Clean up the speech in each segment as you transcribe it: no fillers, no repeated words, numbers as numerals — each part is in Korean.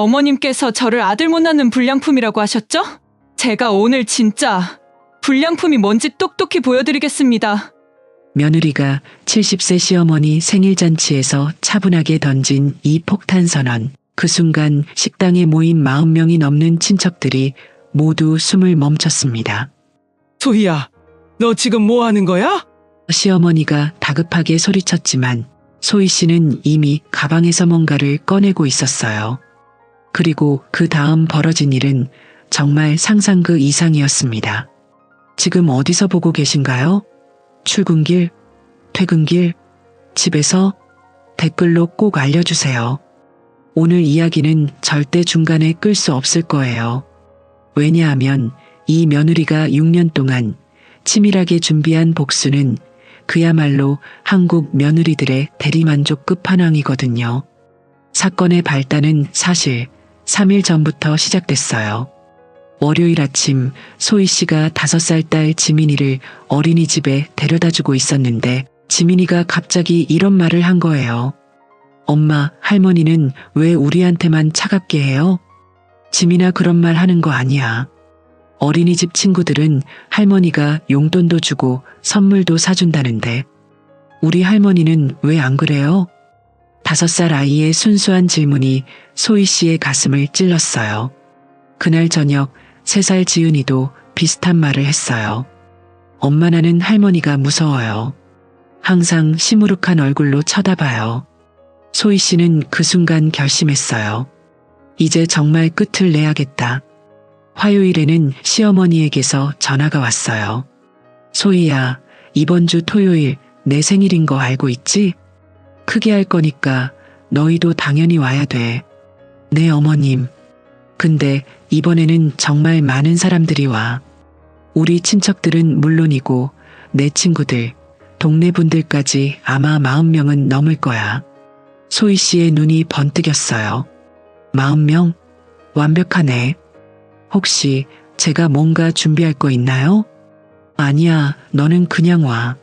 어머님께서 저를 아들 못 낳는 불량품이라고 하셨죠? 제가 오늘 진짜 불량품이 뭔지 똑똑히 보여드리겠습니다. 며느리가 70세 시어머니 생일잔치에서 차분하게 던진 이 폭탄 선언. 그 순간 식당에 모인 40명이 넘는 친척들이 모두 숨을 멈췄습니다. 소희야, 너 지금 뭐 하는 거야? 시어머니가 다급하게 소리쳤지만 소희 씨는 이미 가방에서 뭔가를 꺼내고 있었어요. 그리고 그 다음 벌어진 일은 정말 상상 그 이상이었습니다. 지금 어디서 보고 계신가요? 출근길, 퇴근길, 집에서? 댓글로 꼭 알려주세요. 오늘 이야기는 절대 중간에 끌 수 없을 거예요. 왜냐하면 이 며느리가 6년 동안 치밀하게 준비한 복수는 그야말로 한국 며느리들의 대리만족 끝판왕이거든요. 사건의 발단은 사실 3일 전부터 시작됐어요. 월요일 아침 소희 씨가 5살 딸 지민이를 어린이집에 데려다주고 있었는데 지민이가 갑자기 이런 말을 한 거예요. 엄마, 할머니는 왜 우리한테만 차갑게 해요? 지민아, 그런 말 하는 거 아니야. 어린이집 친구들은 할머니가 용돈도 주고 선물도 사준다는데 우리 할머니는 왜 안 그래요? 5살 아이의 순수한 질문이 소희 씨의 가슴을 찔렀어요. 그날 저녁 3살 지은이도 비슷한 말을 했어요. 엄마, 나는 할머니가 무서워요. 항상 시무룩한 얼굴로 쳐다봐요. 소희 씨는 그 순간 결심했어요. 이제 정말 끝을 내야겠다. 화요일에는 시어머니에게서 전화가 왔어요. 소희야, 이번 주 토요일 내 생일인 거 알고 있지? 크게 할 거니까 너희도 당연히 와야 돼. 네, 어머님. 근데 이번에는 정말 많은 사람들이 와. 우리 친척들은 물론이고 내 친구들, 동네 분들까지 아마 40명은 넘을 거야. 소희 씨의 눈이 번뜩였어요. 40명? 완벽하네. 혹시 제가 뭔가 준비할 거 있나요? 아니야, 너는 그냥 와.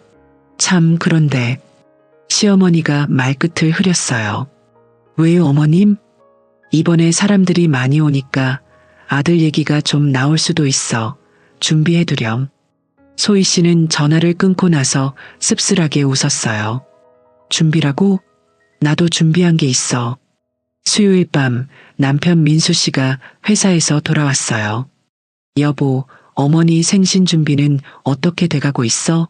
참, 그런데 시어머니가 말끝을 흐렸어요. 왜요, 어머님? 이번에 사람들이 많이 오니까 아들 얘기가 좀 나올 수도 있어. 준비해두렴. 소희 씨는 전화를 끊고 나서 씁쓸하게 웃었어요. 준비라고? 나도 준비한 게 있어. 수요일 밤 남편 민수 씨가 회사에서 돌아왔어요. 여보, 어머니 생신 준비는 어떻게 돼가고 있어?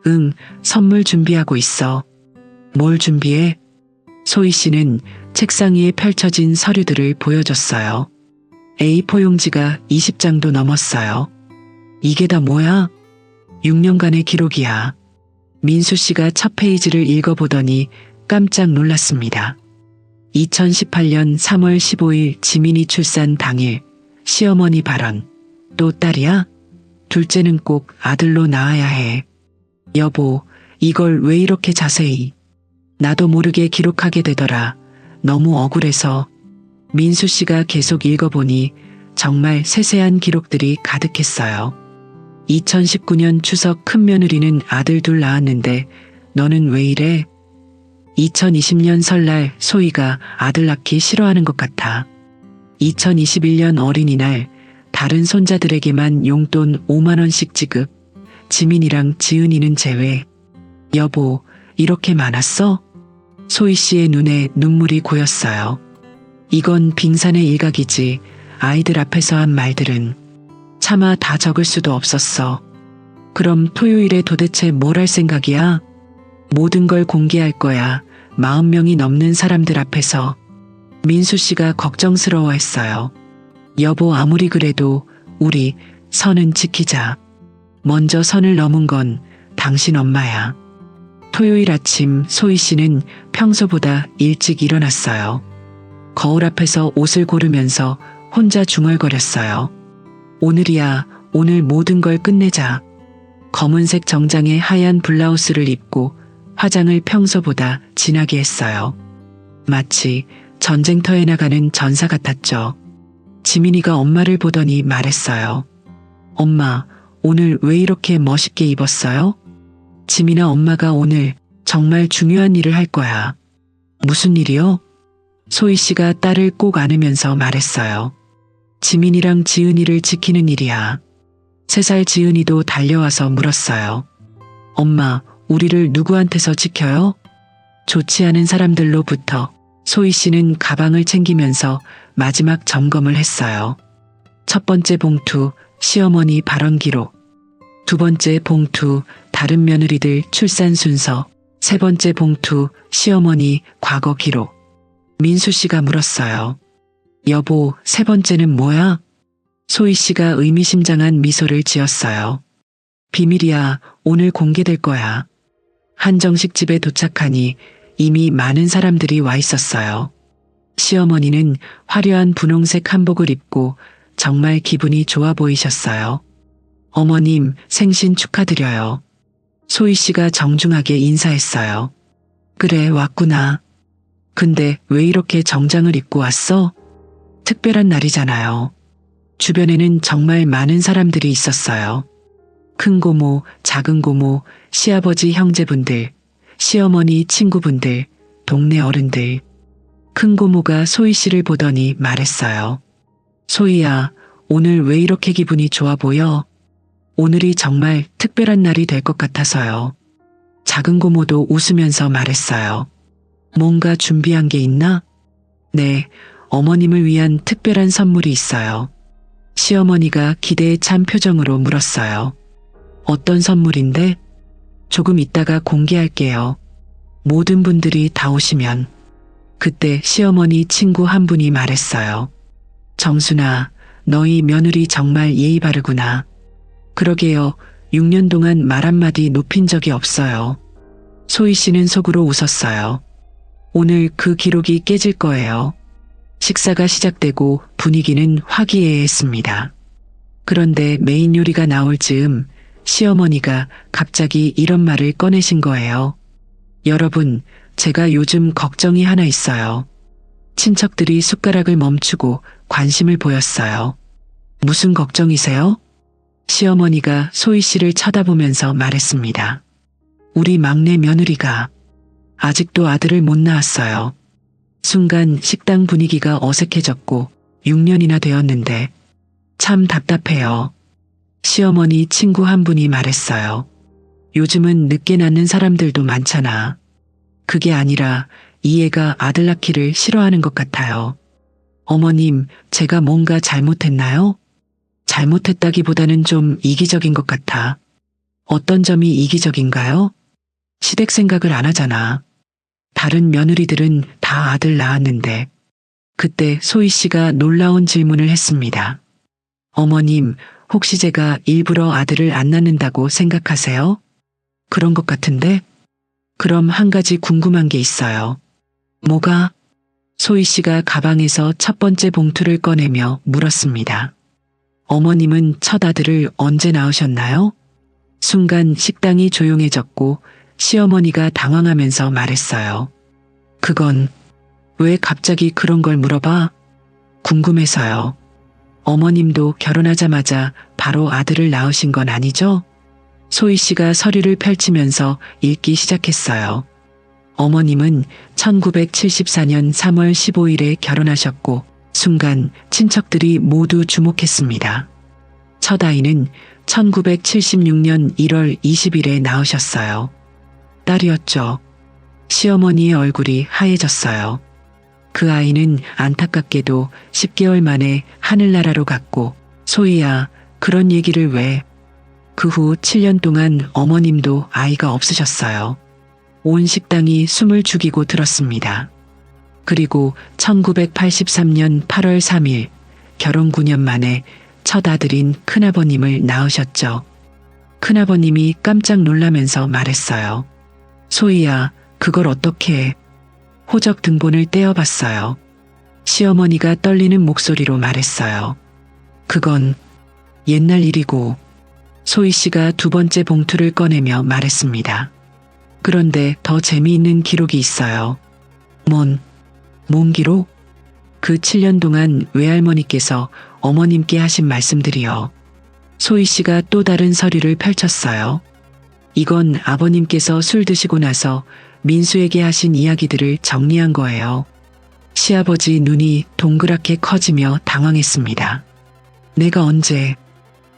응, 선물 준비하고 있어. 뭘 준비해? 소희 씨는 책상 위에 펼쳐진 서류들을 보여줬어요. A4 용지가 20장도 넘었어요. 이게 다 뭐야? 6년간의 기록이야. 민수 씨가 첫 페이지를 읽어보더니 깜짝 놀랐습니다. 2018년 3월 15일 지민이 출산 당일 시어머니 발언. 또 딸이야? 둘째는 꼭 아들로 낳아야 해. 여보, 이걸 왜 이렇게 자세히? 나도 모르게 기록하게 되더라. 너무 억울해서. 민수 씨가 계속 읽어보니 정말 세세한 기록들이 가득했어요. 2019년 추석 큰며느리는 아들 둘 낳았는데 너는 왜 이래? 2020년 설날 소희가 아들 낳기 싫어하는 것 같아. 2021년 어린이날 다른 손자들에게만 용돈 5만 원씩 지급. 지민이랑 지은이는 제외. 여보, 이렇게 많았어? 소희 씨의 눈에 눈물이 고였어요. 이건 빙산의 일각이지. 아이들 앞에서 한 말들은 차마 다 적을 수도 없었어. 그럼 토요일에 도대체 뭘 할 생각이야? 모든 걸 공개할 거야. 40명이 넘는 사람들 앞에서. 민수 씨가 걱정스러워했어요. 여보, 아무리 그래도 우리 선은 지키자. 먼저 선을 넘은 건 당신 엄마야. 토요일 아침 소희 씨는 평소보다 일찍 일어났어요. 거울 앞에서 옷을 고르면서 혼자 중얼거렸어요. 오늘이야, 오늘 모든 걸 끝내자. 검은색 정장에 하얀 블라우스를 입고 화장을 평소보다 진하게 했어요. 마치 전쟁터에 나가는 전사 같았죠. 지민이가 엄마를 보더니 말했어요. 엄마, 오늘 왜 이렇게 멋있게 입었어요? 지민아, 엄마가 오늘 정말 중요한 일을 할 거야. 무슨 일이요? 소희 씨가 딸을 꼭 안으면서 말했어요. 지민이랑 지은이를 지키는 일이야. 3살 지은이도 달려와서 물었어요. 엄마, 우리를 누구한테서 지켜요? 좋지 않은 사람들로부터. 소희 씨는 가방을 챙기면서 마지막 점검을 했어요. 첫 번째 봉투, 시어머니 발언 기록. 두 번째 봉투, 다른 며느리들 출산 순서. 세 번째 봉투, 시어머니 과거 기록. 민수 씨가 물었어요. 여보, 세 번째는 뭐야? 소희 씨가 의미심장한 미소를 지었어요. 비밀이야, 오늘 공개될 거야. 한정식 집에 도착하니 이미 많은 사람들이 와 있었어요. 시어머니는 화려한 분홍색 한복을 입고 정말 기분이 좋아 보이셨어요. 어머님, 생신 축하드려요. 소희 씨가 정중하게 인사했어요. 그래, 왔구나. 근데 왜 이렇게 정장을 입고 왔어? 특별한 날이잖아요. 주변에는 정말 많은 사람들이 있었어요. 큰 고모, 작은 고모, 시아버지 형제분들, 시어머니 친구분들, 동네 어른들. 큰 고모가 소희 씨를 보더니 말했어요. 소희야, 오늘 왜 이렇게 기분이 좋아 보여? 오늘이 정말 특별한 날이 될 것 같아서요. 작은 고모도 웃으면서 말했어요. 뭔가 준비한 게 있나? 네, 어머님을 위한 특별한 선물이 있어요. 시어머니가 기대에 찬 표정으로 물었어요. 어떤 선물인데? 조금 있다가 공개할게요. 모든 분들이 다 오시면. 그때 시어머니 친구 한 분이 말했어요. 정순아, 너희 며느리 정말 예의 바르구나. 그러게요. 6년 동안 말 한마디 높인 적이 없어요. 소희 씨는 속으로 웃었어요. 오늘 그 기록이 깨질 거예요. 식사가 시작되고 분위기는 화기애애했습니다. 그런데 메인 요리가 나올 즈음 시어머니가 갑자기 이런 말을 꺼내신 거예요. 여러분, 제가 요즘 걱정이 하나 있어요. 친척들이 숟가락을 멈추고 관심을 보였어요. 무슨 걱정이세요? 시어머니가 소희 씨를 쳐다보면서 말했습니다. 우리 막내 며느리가 아직도 아들을 못 낳았어요. 순간 식당 분위기가 어색해졌고 6년이나 되었는데 참 답답해요. 시어머니 친구 한 분이 말했어요. 요즘은 늦게 낳는 사람들도 많잖아. 그게 아니라 이 애가 아들 낳기를 싫어하는 것 같아요. 어머님, 제가 뭔가 잘못했나요? 잘못했다기보다는 좀 이기적인 것 같아. 어떤 점이 이기적인가요? 시댁 생각을 안 하잖아. 다른 며느리들은 다 아들 낳았는데. 그때 소희 씨가 놀라운 질문을 했습니다. 어머님, 혹시 제가 일부러 아들을 안 낳는다고 생각하세요? 그런 것 같은데? 그럼 한 가지 궁금한 게 있어요. 뭐가? 소희 씨가 가방에서 첫 번째 봉투를 꺼내며 물었습니다. 어머님은 첫 아들을 언제 낳으셨나요? 순간 식당이 조용해졌고 시어머니가 당황하면서 말했어요. 그건 왜 갑자기 그런 걸 물어봐? 궁금해서요. 어머님도 결혼하자마자 바로 아들을 낳으신 건 아니죠? 소희 씨가 서류를 펼치면서 읽기 시작했어요. 어머님은 1974년 3월 15일에 결혼하셨고 순간 친척들이 모두 주목했습니다. 첫 아이는 1976년 1월 20일에 낳으셨어요. 딸이었죠. 시어머니의 얼굴이 하얘졌어요. 그 아이는 안타깝게도 10개월 만에 하늘나라로 갔고 소희야, 그런 얘기를 왜? 그 후 7년 동안 어머님도 아이가 없으셨어요. 온 식당이 숨을 죽이고 들었습니다. 그리고 1983년 8월 3일 결혼 9년 만에 첫 아들인 큰아버님을 낳으셨죠. 큰아버님이 깜짝 놀라면서 말했어요. 소희야, 그걸 어떻게 해? 호적 등본을 떼어봤어요. 시어머니가 떨리는 목소리로 말했어요. 그건 옛날 일이고. 소희 씨가 두 번째 봉투를 꺼내며 말했습니다. 그런데 더 재미있는 기록이 있어요. 뭔 기록? 그 7년 동안 외할머니께서 어머님께 하신 말씀들이요. 소희 씨가 또 다른 서류를 펼쳤어요. 이건 아버님께서 술 드시고 나서 민수에게 하신 이야기들을 정리한 거예요. 시아버지 눈이 동그랗게 커지며 당황했습니다. 내가 언제?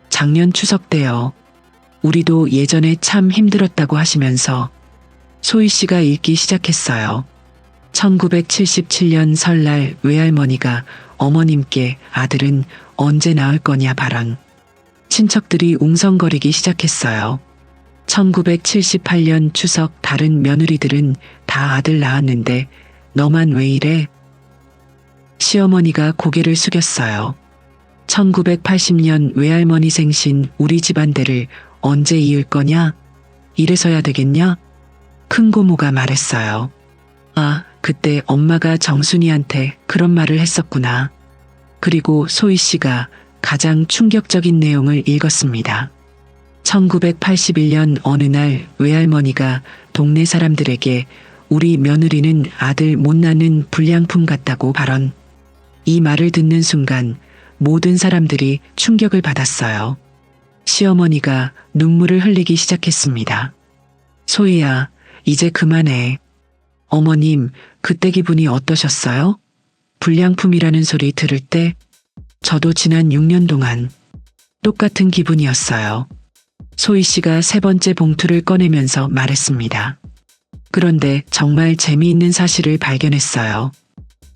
작년 추석 때요. 우리도 예전에 참 힘들었다고 하시면서 소희 씨가 읽기 시작했어요. 1977년 설날 외할머니가 어머님께 아들은 언제 낳을 거냐 발언. 친척들이 웅성거리기 시작했어요. 1978년 추석 다른 며느리들은 다 아들 낳았는데 너만 왜 이래? 시어머니가 고개를 숙였어요. 1980년 외할머니 생신 우리 집안대를 언제 이을 거냐? 이래서야 되겠냐? 큰 고모가 말했어요. 아, 그때 엄마가 정순이한테 그런 말을 했었구나. 그리고 소희 씨가 가장 충격적인 내용을 읽었습니다. 1981년 어느 날 외할머니가 동네 사람들에게 우리 며느리는 아들 못 낳는 불량품 같다고 발언. 이 말을 듣는 순간 모든 사람들이 충격을 받았어요. 시어머니가 눈물을 흘리기 시작했습니다. 소희야, 이제 그만해. 어머님, 그때 기분이 어떠셨어요? 불량품이라는 소리 들을 때 저도 지난 6년 동안 똑같은 기분이었어요. 소희 씨가 세 번째 봉투를 꺼내면서 말했습니다. 그런데 정말 재미있는 사실을 발견했어요.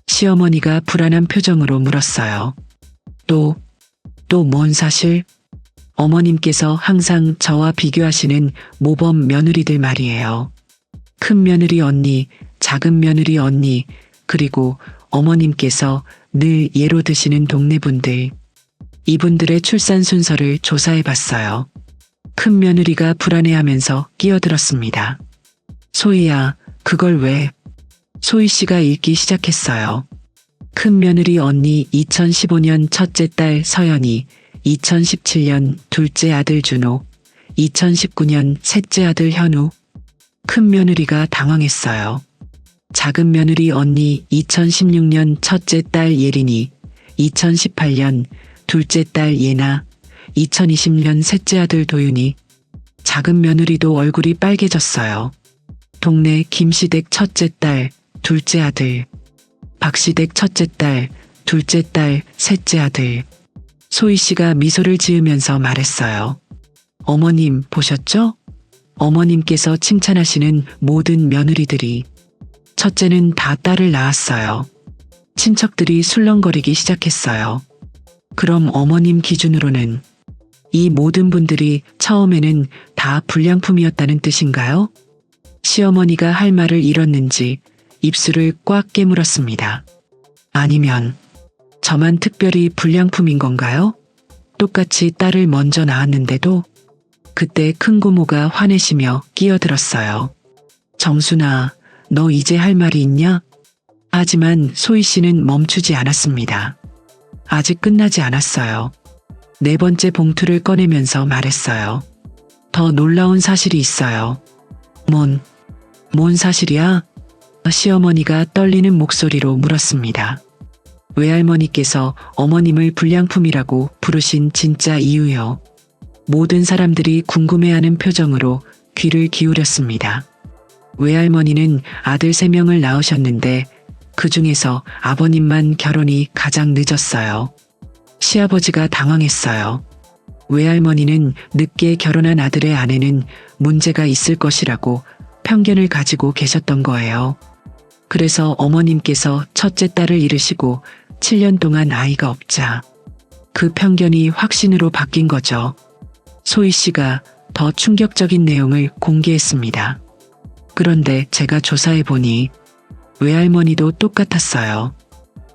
시어머니가 불안한 표정으로 물었어요. 또 뭔 사실? 어머님께서 항상 저와 비교하시는 모범 며느리들 말이에요. 큰 며느리 언니, 작은 며느리 언니, 그리고 어머님께서 늘 예로 드시는 동네분들. 이분들의 출산 순서를 조사해 봤어요. 큰 며느리가 불안해하면서 끼어들었습니다. 소희야, 그걸 왜? 소희 씨가 읽기 시작했어요. 큰 며느리 언니 2015년 첫째 딸 서연이, 2017년 둘째 아들 준호, 2019년 셋째 아들 현우. 큰 며느리가 당황했어요. 작은 며느리 언니 2016년 첫째 딸 예린이, 2018년 둘째 딸 예나, 2020년 셋째 아들 도윤이. 작은 며느리도 얼굴이 빨개졌어요. 동네 김시댁 첫째 딸, 둘째 아들. 박시댁 첫째 딸, 둘째 딸, 셋째 아들. 소희 씨가 미소를 지으면서 말했어요. 어머님 보셨죠? 어머님께서 칭찬하시는 모든 며느리들이 첫째는 다 딸을 낳았어요. 친척들이 술렁거리기 시작했어요. 그럼 어머님 기준으로는 이 모든 분들이 처음에는 다 불량품이었다는 뜻인가요? 시어머니가 할 말을 잃었는지 입술을 꽉 깨물었습니다. 아니면 저만 특별히 불량품인 건가요? 똑같이 딸을 먼저 낳았는데도. 그때 큰 고모가 화내시며 끼어들었어요. 정순아, 너 이제 할 말이 있냐? 하지만 소희 씨는 멈추지 않았습니다. 아직 끝나지 않았어요. 네 번째 봉투를 꺼내면서 말했어요. 더 놀라운 사실이 있어요. 뭔 사실이야? 시어머니가 떨리는 목소리로 물었습니다. 외할머니께서 어머님을 불량품이라고 부르신 진짜 이유요. 모든 사람들이 궁금해하는 표정으로 귀를 기울였습니다. 외할머니는 아들 3명을 낳으셨는데 그 중에서 아버님만 결혼이 가장 늦었어요. 시아버지가 당황했어요. 외할머니는 늦게 결혼한 아들의 아내는 문제가 있을 것이라고 편견을 가지고 계셨던 거예요. 그래서 어머님께서 첫째 딸을 잃으시고 7년 동안 아이가 없자 그 편견이 확신으로 바뀐 거죠. 소희 씨가 더 충격적인 내용을 공개했습니다. 그런데 제가 조사해 보니 외할머니도 똑같았어요.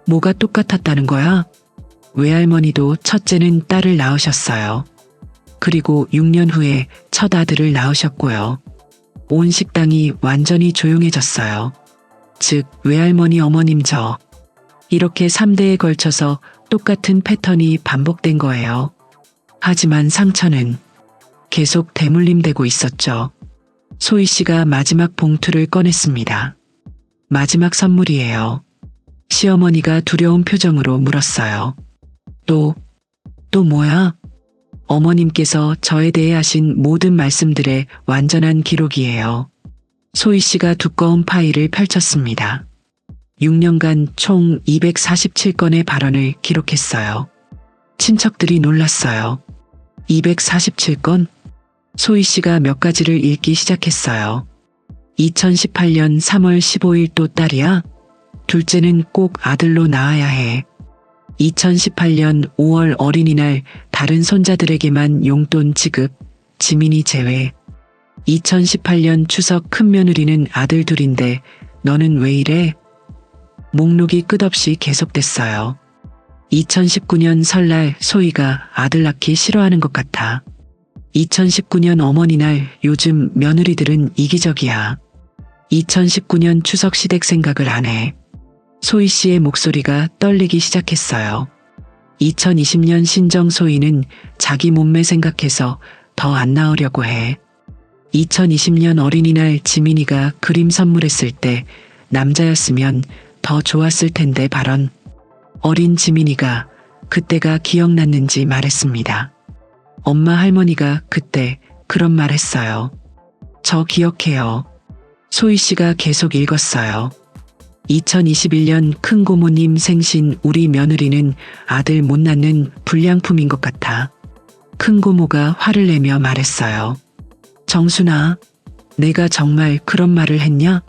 뭐가 똑같았다는 거야? 외할머니도 첫째는 딸을 낳으셨어요. 그리고 6년 후에 첫 아들을 낳으셨고요. 온 식당이 완전히 조용해졌어요. 즉 외할머니 어머님 저. 이렇게 3대에 걸쳐서 똑같은 패턴이 반복된 거예요. 하지만 상처는 계속 대물림되고 있었죠. 소희 씨가 마지막 봉투를 꺼냈습니다. 마지막 선물이에요. 시어머니가 두려운 표정으로 물었어요. 또 뭐야? 어머님께서 저에 대해 하신 모든 말씀들의 완전한 기록이에요. 소희 씨가 두꺼운 파일을 펼쳤습니다. 6년간 총 247건의 발언을 기록했어요. 친척들이 놀랐어요. 247건? 소희 씨가 몇 가지를 읽기 시작했어요. 2018년 3월 15일 또 딸이야? 둘째는 꼭 아들로 낳아야 해. 2018년 5월 어린이날 다른 손자들에게만 용돈 지급, 지민이 제외. 2018년 추석 큰며느리는 아들 둘인데 너는 왜 이래? 목록이 끝없이 계속됐어요. 2019년 설날 소희가 아들 낳기 싫어하는 것 같아. 2019년 어머니날 요즘 며느리들은 이기적이야. 2019년 추석 시댁 생각을 안 해. 소희 씨의 목소리가 떨리기 시작했어요. 2020년 신정 소희는 자기 몸매 생각해서 더 안 나으려고 해. 2020년 어린이날 지민이가 그림 선물했을 때 남자였으면 더 좋았을 텐데 발언. 어린 지민이가 그때가 기억났는지 말했습니다. 엄마 할머니가 그때 그런 말 했어요. 저 기억해요. 소희 씨가 계속 읽었어요. 2021년 큰고모님 생신 우리 며느리는 아들 못 낳는 불량품인 것 같아. 큰고모가 화를 내며 말했어요. 정순아, 내가 정말 그런 말을 했냐?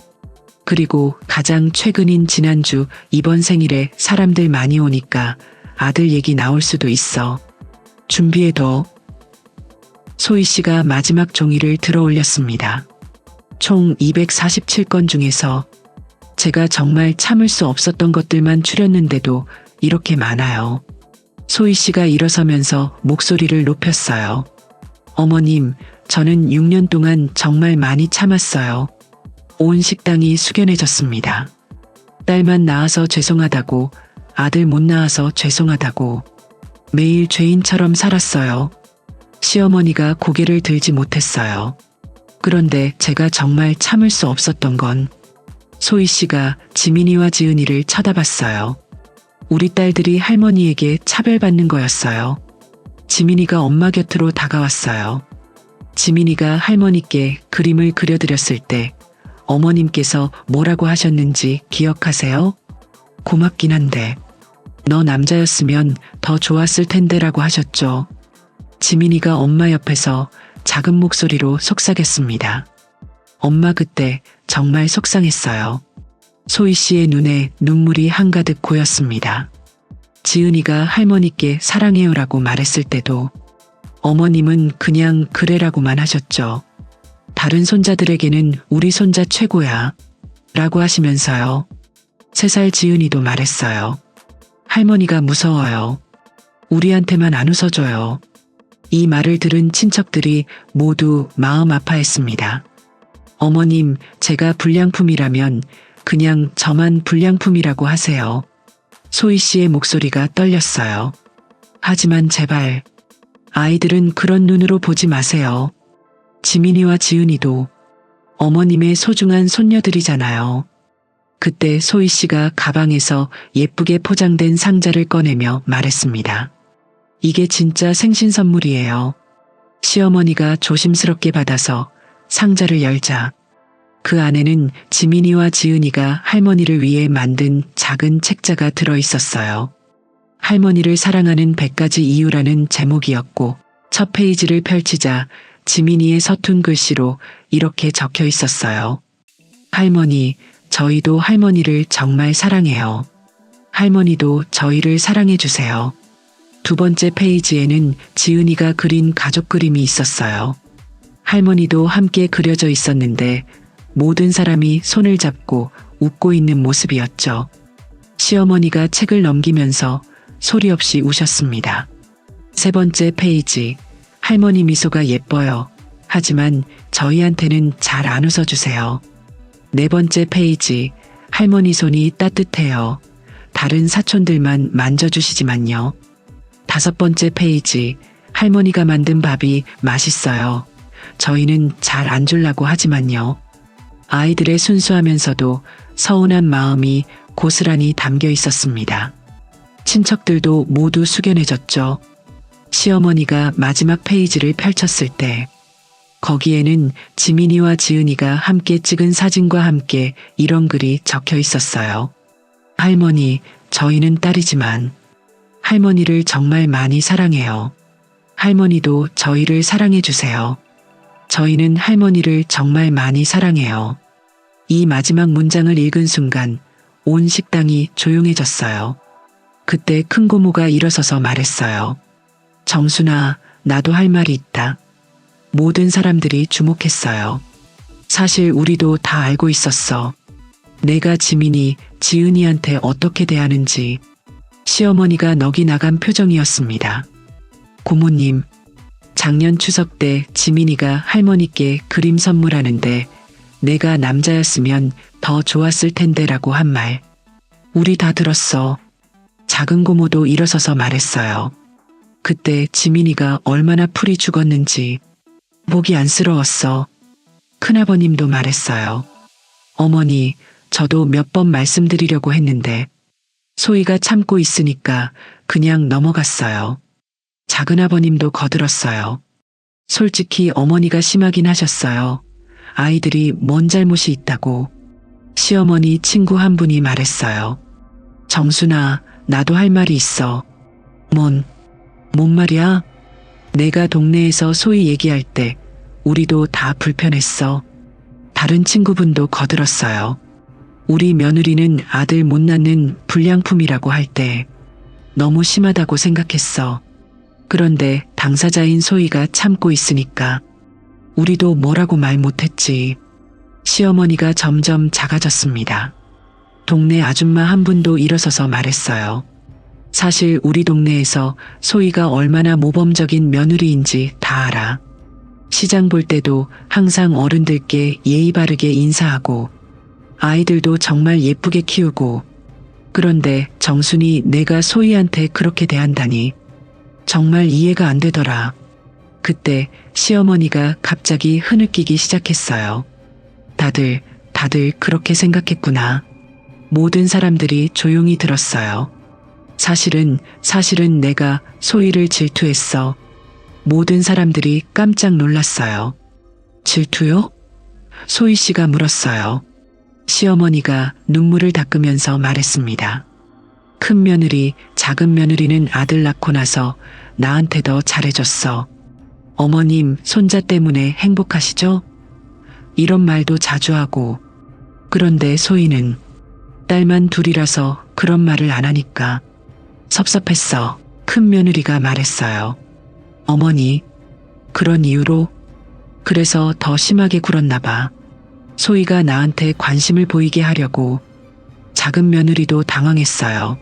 그리고 가장 최근인 지난주 이번 생일에 사람들 많이 오니까 아들 얘기 나올 수도 있어. 준비해둬. 소희 씨가 마지막 종이를 들어 올렸습니다. 총 247건 중에서 제가 정말 참을 수 없었던 것들만 추렸는데도 이렇게 많아요. 소희 씨가 일어서면서 목소리를 높였어요. 어머님, 저는 6년 동안 정말 많이 참았어요. 온 식당이 숙연해졌습니다. 딸만 낳아서 죄송하다고, 아들 못 낳아서 죄송하다고. 매일 죄인처럼 살았어요. 시어머니가 고개를 들지 못했어요. 그런데 제가 정말 참을 수 없었던 건 소희 씨가 지민이와 지은이를 쳐다봤어요. 우리 딸들이 할머니에게 차별받는 거였어요. 지민이가 엄마 곁으로 다가왔어요. 지민이가 할머니께 그림을 그려드렸을 때 어머님께서 뭐라고 하셨는지 기억하세요? 고맙긴 한데 너 남자였으면 더 좋았을 텐데라고 하셨죠. 지민이가 엄마 옆에서 작은 목소리로 속삭였습니다. 엄마 그때 정말 속상했어요. 소희 씨의 눈에 눈물이 한가득 고였습니다. 지은이가 할머니께 사랑해요라고 말했을 때도 어머님은 그냥 그래라고만 하셨죠. 다른 손자들에게는 우리 손자 최고야 라고 하시면서요. 3살 지은이도 말했어요. 할머니가 무서워요. 우리한테만 안 웃어줘요. 이 말을 들은 친척들이 모두 마음 아파했습니다. 어머님, 제가 불량품이라면 그냥 저만 불량품이라고 하세요. 소희 씨의 목소리가 떨렸어요. 하지만 제발, 아이들은 그런 눈으로 보지 마세요. 지민이와 지은이도 어머님의 소중한 손녀들이잖아요. 그때 소희 씨가 가방에서 예쁘게 포장된 상자를 꺼내며 말했습니다. 이게 진짜 생신 선물이에요. 시어머니가 조심스럽게 받아서 상자를 열자 그 안에는 지민이와 지은이가 할머니를 위해 만든 작은 책자가 들어 있었어요. 할머니를 사랑하는 100가지 이유라는 제목이었고 첫 페이지를 펼치자 지민이의 서툰 글씨로 이렇게 적혀 있었어요. 할머니, 저희도 할머니를 정말 사랑해요. 할머니도 저희를 사랑해 주세요. 두 번째 페이지에는 지은이가 그린 가족 그림이 있었어요. 할머니도 함께 그려져 있었는데 모든 사람이 손을 잡고 웃고 있는 모습이었죠. 시어머니가 책을 넘기면서 소리 없이 우셨습니다. 세 번째 페이지, 할머니 미소가 예뻐요. 하지만 저희한테는 잘 안 웃어주세요. 네 번째 페이지, 할머니 손이 따뜻해요. 다른 사촌들만 만져주시지만요. 다섯 번째 페이지, 할머니가 만든 밥이 맛있어요. 저희는 잘 안 주려고 하지만요. 아이들의 순수하면서도 서운한 마음이 고스란히 담겨 있었습니다. 친척들도 모두 숙연해졌죠. 시어머니가 마지막 페이지를 펼쳤을 때 거기에는 지민이와 지은이가 함께 찍은 사진과 함께 이런 글이 적혀 있었어요. 할머니, 저희는 딸이지만 할머니를 정말 많이 사랑해요. 할머니도 저희를 사랑해 주세요. 저희는 할머니를 정말 많이 사랑해요. 이 마지막 문장을 읽은 순간 온 식당이 조용해졌어요. 그때 큰 고모가 일어서서 말했어요. 정순아, 나도 할 말이 있다. 모든 사람들이 주목했어요. 사실 우리도 다 알고 있었어. 내가 지민이, 지은이한테 어떻게 대하는지. 시어머니가 넋이 나간 표정이었습니다. 고모님, 작년 추석 때 지민이가 할머니께 그림 선물하는데 내가 남자였으면 더 좋았을 텐데라고 한 말. 우리 다 들었어. 작은 고모도 일어서서 말했어요. 그때 지민이가 얼마나 풀이 죽었는지 보기 안쓰러웠어. 큰아버님도 말했어요. 어머니, 저도 몇 번 말씀드리려고 했는데 소희가 참고 있으니까 그냥 넘어갔어요. 작은아버님도 거들었어요. 솔직히 어머니가 심하긴 하셨어요. 아이들이 뭔 잘못이 있다고. 시어머니 친구 한 분이 말했어요. 정순아, 나도 할 말이 있어. 뭔 말이야? 내가 동네에서 소희 얘기할 때 우리도 다 불편했어. 다른 친구분도 거들었어요. 우리 며느리는 아들 못 낳는 불량품이라고 할 때 너무 심하다고 생각했어. 그런데 당사자인 소희가 참고 있으니까 우리도 뭐라고 말 못했지. 시어머니가 점점 작아졌습니다. 동네 아줌마 한 분도 일어서서 말했어요. 사실 우리 동네에서 소희가 얼마나 모범적인 며느리인지 다 알아. 시장 볼 때도 항상 어른들께 예의 바르게 인사하고 아이들도 정말 예쁘게 키우고. 그런데 정순이 내가 소희한테 그렇게 대한다니 정말 이해가 안 되더라. 그때 시어머니가 갑자기 흐느끼기 시작했어요. 다들 그렇게 생각했구나. 모든 사람들이 조용히 들었어요. 사실은 내가 소희를 질투했어. 모든 사람들이 깜짝 놀랐어요. 질투요? 소희 씨가 물었어요. 시어머니가 눈물을 닦으면서 말했습니다. 큰 며느리, 작은 며느리는 아들 낳고 나서 나한테 더 잘해줬어. 어머님, 손자 때문에 행복하시죠? 이런 말도 자주 하고. 그런데 소희는 딸만 둘이라서 그런 말을 안 하니까 섭섭했어. 큰 며느리가 말했어요. 어머니, 그런 이유로? 그래서 더 심하게 굴었나 봐. 소희가 나한테 관심을 보이게 하려고. 작은 며느리도 당황했어요.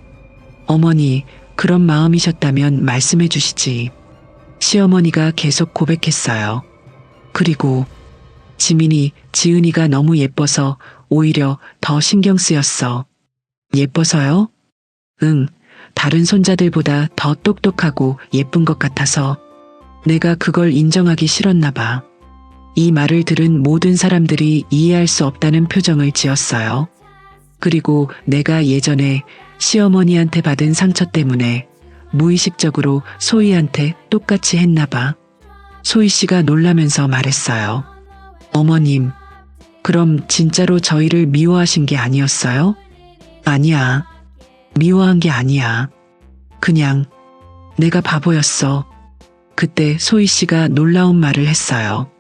어머니, 그런 마음이셨다면 말씀해 주시지. 시어머니가 계속 고백했어요. 그리고 지민이, 지은이가 너무 예뻐서 오히려 더 신경 쓰였어. 예뻐서요? 응, 다른 손자들보다 더 똑똑하고 예쁜 것 같아서 내가 그걸 인정하기 싫었나 봐. 이 말을 들은 모든 사람들이 이해할 수 없다는 표정을 지었어요. 그리고 내가 예전에 시어머니한테 받은 상처 때문에 무의식적으로 소희한테 똑같이 했나 봐. 소희 씨가 놀라면서 말했어요. 어머님, 그럼 진짜로 저희를 미워하신 게 아니었어요? 아니야. 미워한 게 아니야. 그냥 내가 바보였어. 그때 소희 씨가 놀라운 말을 했어요.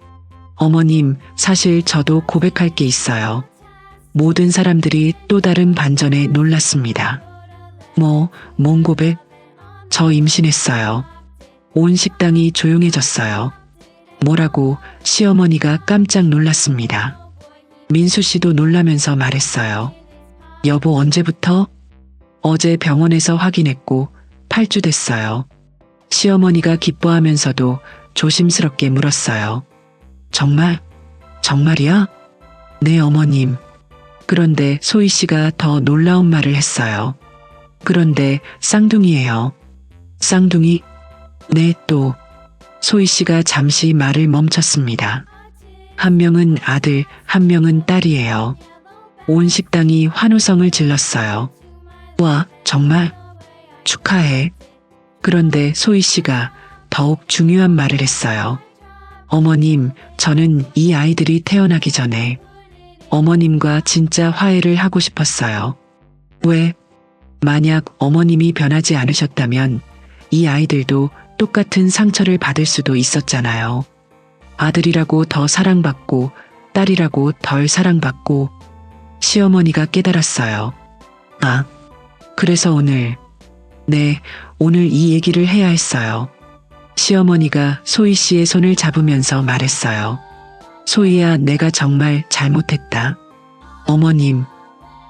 어머님, 사실 저도 고백할 게 있어요. 모든 사람들이 또 다른 반전에 놀랐습니다. 뭔 고백? 저 임신했어요. 온 식당이 조용해졌어요. 뭐라고? 시어머니가 깜짝 놀랐습니다. 민수 씨도 놀라면서 말했어요. 여보, 언제부터? 어제 병원에서 확인했고 8주 됐어요. 시어머니가 기뻐하면서도 조심스럽게 물었어요. 정말이야? 네, 어머님. 그런데 소희 씨가 더 놀라운 말을 했어요. 그런데 쌍둥이예요. 쌍둥이? 네, 또. 소희 씨가 잠시 말을 멈췄습니다. 한 명은 아들, 한 명은 딸이에요. 온 식당이 환호성을 질렀어요. 와, 정말? 축하해. 그런데 소희 씨가 더욱 중요한 말을 했어요. 어머님, 저는 이 아이들이 태어나기 전에 어머님과 진짜 화해를 하고 싶었어요. 만약 어머님이 변하지 않으셨다면 이 아이들도 똑같은 상처를 받을 수도 있었잖아요. 아들이라고 더 사랑받고 딸이라고 덜 사랑받고. 시어머니가 깨달았어요. 아, 그래서 오늘 이 얘기를 해야 했어요. 시어머니가 소희 씨의 손을 잡으면서 말했어요. 소희야, 내가 정말 잘못했다. 어머님,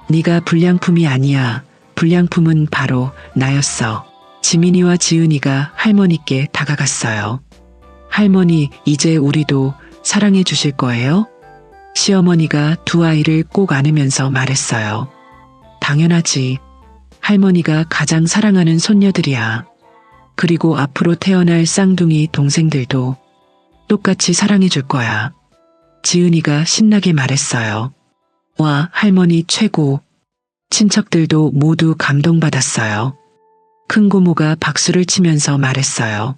네가 불량품이 아니야. 불량품은 바로 나였어. 지민이와 지은이가 할머니께 다가갔어요. 할머니, 이제 우리도 사랑해 주실 거예요? 시어머니가 두 아이를 꼭 안으면서 말했어요. 당연하지. 할머니가 가장 사랑하는 손녀들이야. 그리고 앞으로 태어날 쌍둥이 동생들도 똑같이 사랑해 줄 거야. 지은이가 신나게 말했어요. 와, 할머니 최고. 친척들도 모두 감동받았어요. 큰 고모가 박수를 치면서 말했어요.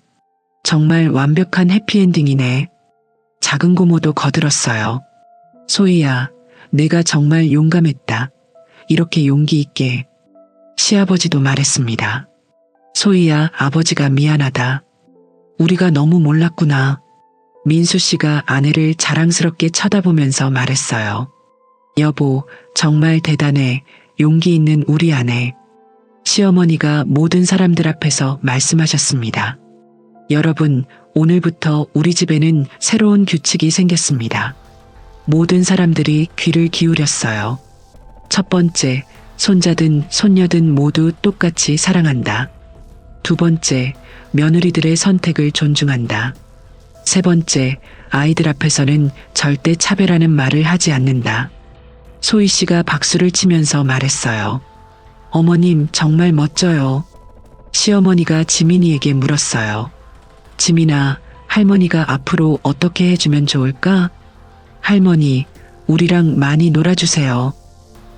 정말 완벽한 해피엔딩이네. 작은 고모도 거들었어요. 소희야, 내가 정말 용감했다. 이렇게 용기 있게. 시아버지도 말했습니다. 소희야, 아버지가 미안하다. 우리가 너무 몰랐구나. 민수 씨가 아내를 자랑스럽게 쳐다보면서 말했어요. 여보, 정말 대단해. 용기 있는 우리 아내. 시어머니가 모든 사람들 앞에서 말씀하셨습니다. 여러분, 오늘부터 우리 집에는 새로운 규칙이 생겼습니다. 모든 사람들이 귀를 기울였어요. 첫 번째, 손자든 손녀든 모두 똑같이 사랑한다. 두 번째, 며느리들의 선택을 존중한다. 세 번째, 아이들 앞에서는 절대 차별하는 말을 하지 않는다. 소희 씨가 박수를 치면서 말했어요. 어머님, 정말 멋져요. 시어머니가 지민이에게 물었어요. 지민아, 할머니가 앞으로 어떻게 해주면 좋을까? 할머니, 우리랑 많이 놀아주세요.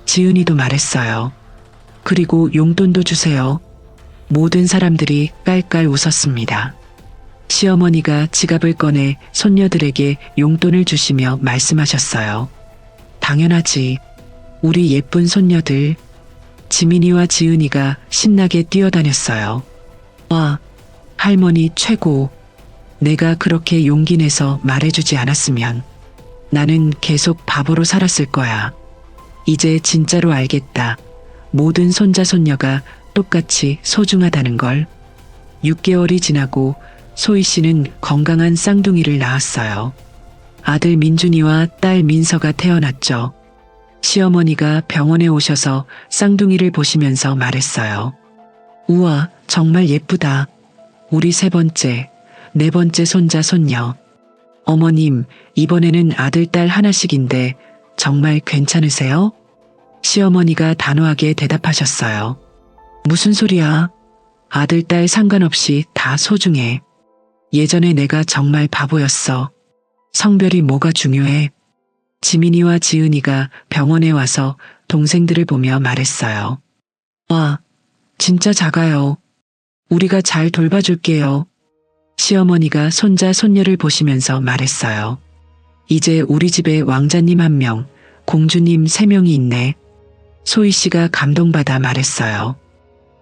지은이도 말했어요. 그리고 용돈도 주세요. 모든 사람들이 깔깔 웃었습니다. 시어머니가 지갑을 꺼내 손녀들에게 용돈을 주시며 말씀하셨어요. 당연하지. 우리 예쁜 손녀들. 지민이와 지은이가 신나게 뛰어다녔어요. 와, 할머니 최고. 내가 그렇게 용기 내서 말해주지 않았으면 나는 계속 바보로 살았을 거야. 이제 진짜로 알겠다. 모든 손자 손녀가 똑같이 소중하다는 걸. 6개월이 지나고 소희 씨는 건강한 쌍둥이를 낳았어요. 아들 민준이와 딸 민서가 태어났죠. 시어머니가 병원에 오셔서 쌍둥이를 보시면서 말했어요. 우와, 정말 예쁘다. 우리 세 번째, 네 번째 손자 손녀. 어머님, 이번에는 아들 딸 하나씩인데 정말 괜찮으세요? 시어머니가 단호하게 대답하셨어요. 무슨 소리야? 아들 딸 상관없이 다 소중해. 예전에 내가 정말 바보였어. 성별이 뭐가 중요해? 지민이와 지은이가 병원에 와서 동생들을 보며 말했어요. 와, 진짜 작아요. 우리가 잘 돌봐줄게요. 시어머니가 손자 손녀를 보시면서 말했어요. 이제 우리 집에 왕자님 1명, 공주님 3명이 있네. 소희 씨가 감동받아 말했어요.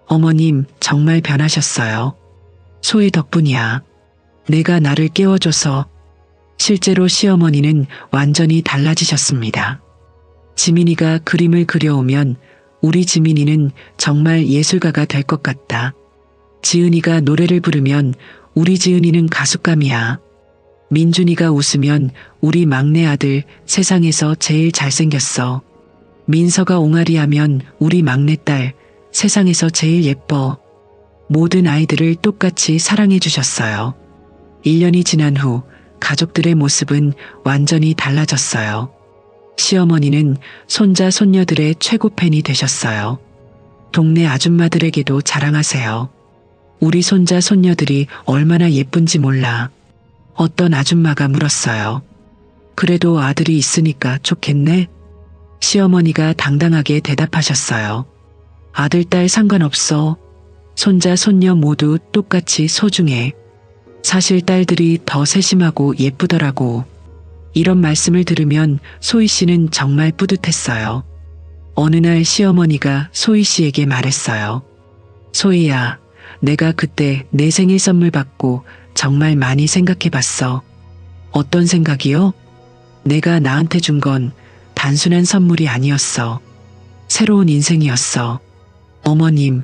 어머님, 정말 변하셨어요. 소희 덕분이야. 내가 나를 깨워줘서. 실제로 시어머니는 완전히 달라지셨습니다. 지민이가 그림을 그려오면 우리 지민이는 정말 예술가가 될 것 같다. 지은이가 노래를 부르면 우리 지은이는 가수감이야. 민준이가 웃으면 우리 막내 아들 세상에서 제일 잘생겼어. 민서가 옹알이하면 우리 막내딸 세상에서 제일 예뻐. 모든 아이들을 똑같이 사랑해 주셨어요. 1년이 지난 후 가족들의 모습은 완전히 달라졌어요. 시어머니는 손자 손녀들의 최고 팬이 되셨어요. 동네 아줌마들에게도 자랑하세요. 우리 손자 손녀들이 얼마나 예쁜지 몰라. 어떤 아줌마가 물었어요. 그래도 아들이 있으니까 좋겠네? 시어머니가 당당하게 대답하셨어요. 아들, 딸 상관없어. 손자, 손녀 모두 똑같이 소중해. 사실 딸들이 더 세심하고 예쁘더라고. 이런 말씀을 들으면 소희 씨는 정말 뿌듯했어요. 어느 날 시어머니가 소희 씨에게 말했어요. 소희야, 내가 그때 내 생일 선물 받고 정말 많이 생각해 봤어. 어떤 생각이요? 내가 나한테 준 건 단순한 선물이 아니었어. 새로운 인생이었어. 어머님,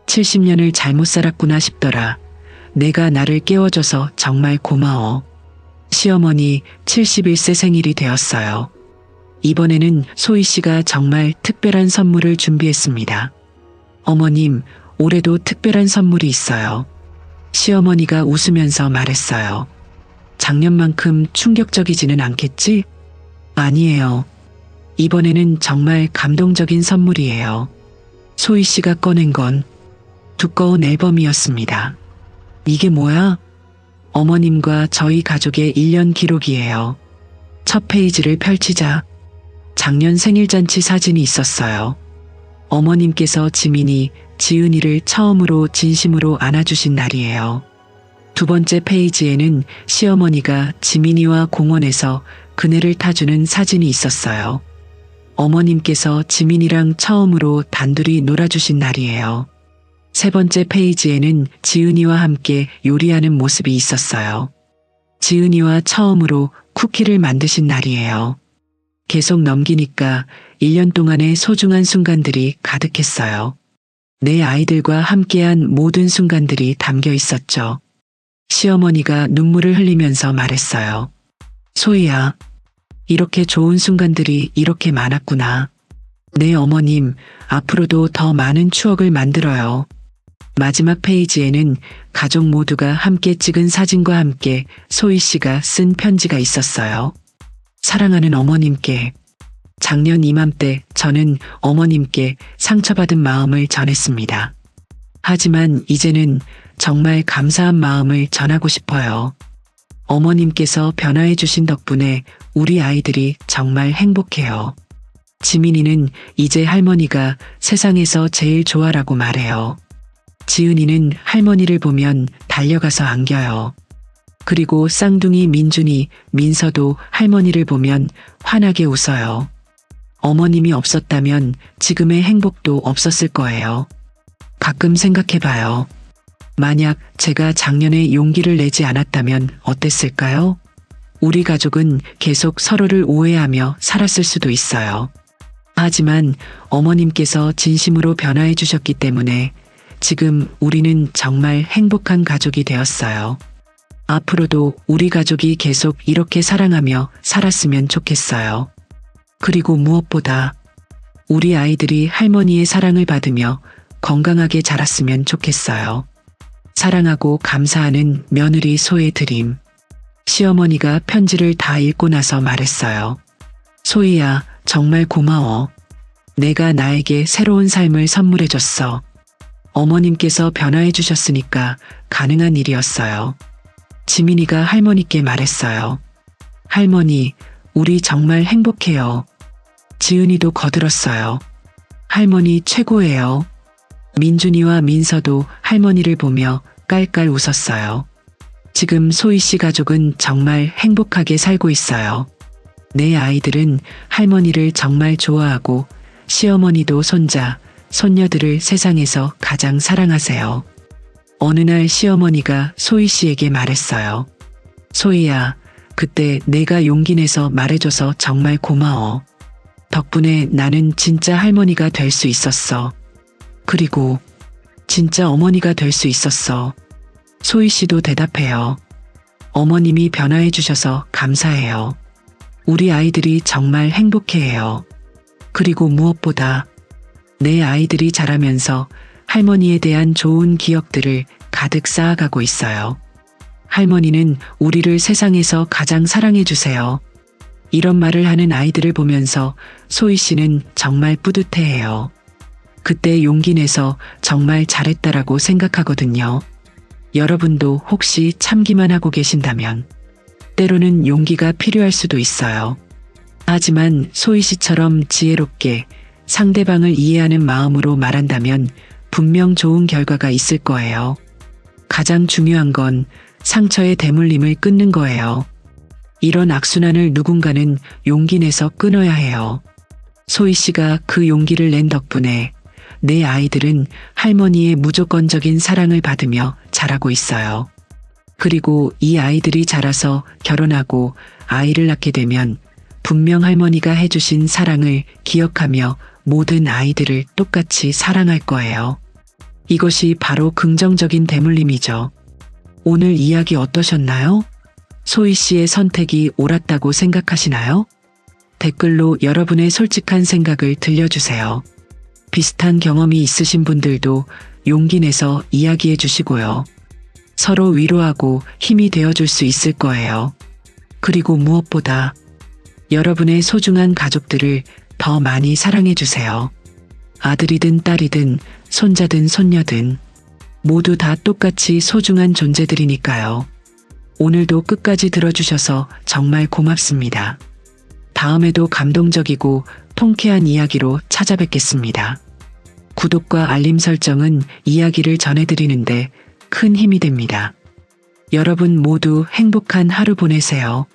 70년을 잘못 살았구나 싶더라. 내가 나를 깨워줘서 정말 고마워. 시어머니 71세 생일이 되었어요. 이번에는 소희 씨가 정말 특별한 선물을 준비했습니다. 어머님, 올해도 특별한 선물이 있어요. 시어머니가 웃으면서 말했어요. 작년만큼 충격적이지는 않겠지? 아니에요. 이번에는 정말 감동적인 선물이에요. 소희 씨가 꺼낸 건 두꺼운 앨범이었습니다. 이게 뭐야? 어머님과 저희 가족의 1년 기록이에요. 첫 페이지를 펼치자 작년 생일잔치 사진이 있었어요. 어머님께서 지민이, 지은이를 처음으로 진심으로 안아주신 날이에요. 두 번째 페이지에는 시어머니가 지민이와 공원에서 그네를 타주는 사진이 있었어요. 어머님께서 지민이랑 처음으로 단둘이 놀아주신 날이에요. 세 번째 페이지에는 지은이와 함께 요리하는 모습이 있었어요. 지은이와 처음으로 쿠키를 만드신 날이에요. 계속 넘기니까 1년 동안의 소중한 순간들이 가득했어요. 내 아이들과 함께한 모든 순간들이 담겨 있었죠. 시어머니가 눈물을 흘리면서 말했어요. 소희야, 이렇게 좋은 순간들이 이렇게 많았구나. 네, 어머님, 앞으로도 더 많은 추억을 만들어요. 마지막 페이지에는 가족 모두가 함께 찍은 사진과 함께 소희 씨가 쓴 편지가 있었어요. 사랑하는 어머님께, 작년 이맘때 저는 어머님께 상처받은 마음을 전했습니다. 하지만 이제는 정말 감사한 마음을 전하고 싶어요. 어머님께서 변화해 주신 덕분에 우리 아이들이 정말 행복해요. 지민이는 이제 할머니가 세상에서 제일 좋아라고 말해요. 지은이는 할머니를 보면 달려가서 안겨요. 그리고 쌍둥이 민준이, 민서도 할머니를 보면 환하게 웃어요. 어머님이 없었다면 지금의 행복도 없었을 거예요. 가끔 생각해봐요. 만약 제가 작년에 용기를 내지 않았다면 어땠을까요? 우리 가족은 계속 서로를 오해하며 살았을 수도 있어요. 하지만 어머님께서 진심으로 변화해 주셨기 때문에 지금 우리는 정말 행복한 가족이 되었어요. 앞으로도 우리 가족이 계속 이렇게 사랑하며 살았으면 좋겠어요. 그리고 무엇보다 우리 아이들이 할머니의 사랑을 받으며 건강하게 자랐으면 좋겠어요. 사랑하고 감사하는 며느리 소혜드림. 시어머니가 편지를 다 읽고 나서 말했어요. 소희야, 정말 고마워. 내가 나에게 새로운 삶을 선물해줬어. 어머님께서 변화해 주셨으니까 가능한 일이었어요. 지민이가 할머니께 말했어요. 할머니, 우리 정말 행복해요. 지은이도 거들었어요. 할머니 최고예요. 민준이와 민서도 할머니를 보며 깔깔 웃었어요. 지금 소희 씨 가족은 정말 행복하게 살고 있어요. 내 아이들은 할머니를 정말 좋아하고 시어머니도 손자, 손녀들을 세상에서 가장 사랑하세요. 어느 날 시어머니가 소희 씨에게 말했어요. 소희야, 그때 내가 용기 내서 말해줘서 정말 고마워. 덕분에 나는 진짜 할머니가 될 수 있었어. 그리고 진짜 어머니가 될 수 있었어. 소희 씨도 대답해요. 어머님이 변화해 주셔서 감사해요. 우리 아이들이 정말 행복해해요. 그리고 무엇보다 내 아이들이 자라면서 할머니에 대한 좋은 기억들을 가득 쌓아가고 있어요. 할머니는 우리를 세상에서 가장 사랑해 주세요. 이런 말을 하는 아이들을 보면서 소희 씨는 정말 뿌듯해해요. 그때 용기 내서 정말 잘했다라고 생각하거든요. 여러분도 혹시 참기만 하고 계신다면 때로는 용기가 필요할 수도 있어요. 하지만 소희 씨처럼 지혜롭게 상대방을 이해하는 마음으로 말한다면 분명 좋은 결과가 있을 거예요. 가장 중요한 건 상처의 대물림을 끊는 거예요. 이런 악순환을 누군가는 용기 내서 끊어야 해요. 소희 씨가 그 용기를 낸 덕분에 내 아이들은 할머니의 무조건적인 사랑을 받으며 자라고 있어요. 그리고 이 아이들이 자라서 결혼하고 아이를 낳게 되면 분명 할머니가 해주신 사랑을 기억하며 모든 아이들을 똑같이 사랑할 거예요. 이것이 바로 긍정적인 대물림이죠. 오늘 이야기 어떠셨나요? 소희 씨의 선택이 옳았다고 생각하시나요? 댓글로 여러분의 솔직한 생각을 들려주세요. 비슷한 경험이 있으신 분들도 용기 내서 이야기해 주시고요. 서로 위로하고 힘이 되어줄 수 있을 거예요. 그리고 무엇보다 여러분의 소중한 가족들을 더 많이 사랑해 주세요. 아들이든 딸이든 손자든 손녀든 모두 다 똑같이 소중한 존재들이니까요. 오늘도 끝까지 들어주셔서 정말 고맙습니다. 다음에도 감동적이고 통쾌한 이야기로 찾아뵙겠습니다. 구독과 알림 설정은 이야기를 전해드리는데 큰 힘이 됩니다. 여러분 모두 행복한 하루 보내세요.